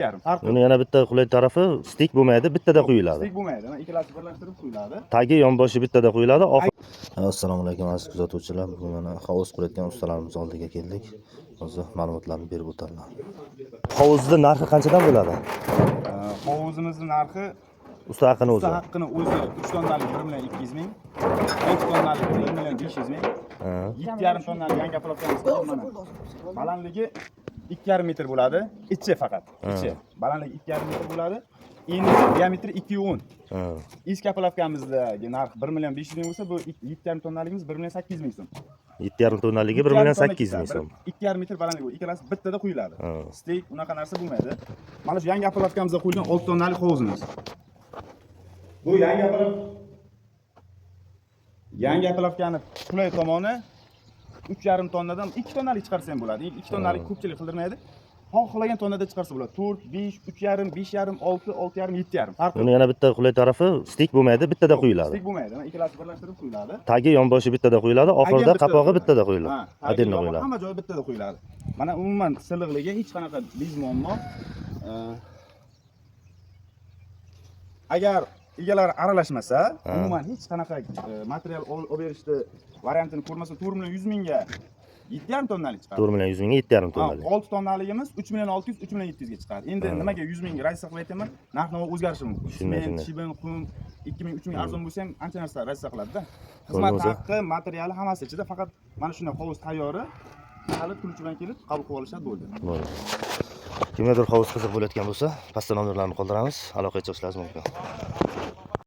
yarim farqi. Buni yana bitta qulay tarafi stik bo'lmaydi, bittada quyiladi. Stik bo'lmaydi. Mana ikkalasi birlashtirib quyiladi. Tagi yonboshi bittada quyiladi. Assalomu alaykum aziz kuzatuvchilar. Bugun mana hovuz qurayotgan ustalarimiz oldiga keldik. O'zi ma'lumotlarni berib o'tadilar. Hovuzni narxi qanchadan bo'ladi? Hovuzimizning narxi Usta haqqini o'zi. usta haqqini o'zi 3 tonnalik 1 million 200 ming, 5 tonnalik 1 million 500 ming, 7,5 tonnalik yangi apparatimiz mana. Balandligi 2,5 metr bo'ladi, ichi faqat, ichi. Balandligi 2,5 metr bo'ladi. Endi diametri 2,10. Eski apparatimizdagi narx 1 million 500 ming bo'lsa, bu 7,5 tonnaligimiz 1 million 800 ming so'm. 7,5 tonnaligi 1 million 800 ming so'm. 2,5 metr balandligi bu. Ikkalasi bittada quyiladi. Stek unaqa narsa bo'lmaydi. Mana shu yangi apparatkamizda qo'yilgan 6 tonnalik hovuzimiz. Bu yangi apparatni qulay tomoni 3,5 tonnadan 2 tonnalik chiqarsa ham bo'ladi. 2 tonnalik ko'pchilik qildirmaydi. Xohlagan tonnada chiqarsa bo'ladi. 4, 5, 3,5, 5,5, 6, 6,5, 7,5 farqi. Buni yana bitta qulay tarafi stik bo'lmaydi, bittada quyiladi. Stik bo'lmaydi. Mana ikkalasi birlashtirib quyiladi. Tagi yonboshi bittada quyiladi, oxirida qapog'i bittada quyiladi. Adenda quyiladi. Hamma joyi bittada quyiladi. Mana umuman silliqligi hech qanaqa biz muammo. Agar egalar aralashmasa, umuman hech qanaqa material olib berishni variantini ko'rmasa 4 million 100 mingga 7,5 tonnalik chiqadi. 4 million 100 mingga 7,5 tonnalik. 6 tonnaligimiz 3 million 600, 3 million 700 ga chiqadi. Endi nimaga 100 mingga razisa qilib aytaman? Narx-navo o'zgarishi mumkin. Sement, shibin, qum 2 ming, 3 ming arzon bo'lsa ham ancha narsa razisa qiladi-da. Xizmat haqqi, materiali hammasi ichida, faqat mana shunday hovuz tayyori, hali turuvchi bilan kelib qabul qilib olishadi bo'ldi. Kimgadir hovuz qiziq bo'layotgan bo'lsa, pastda nomerlarni qoldiramiz, aloqaga chiqishingiz mumkin.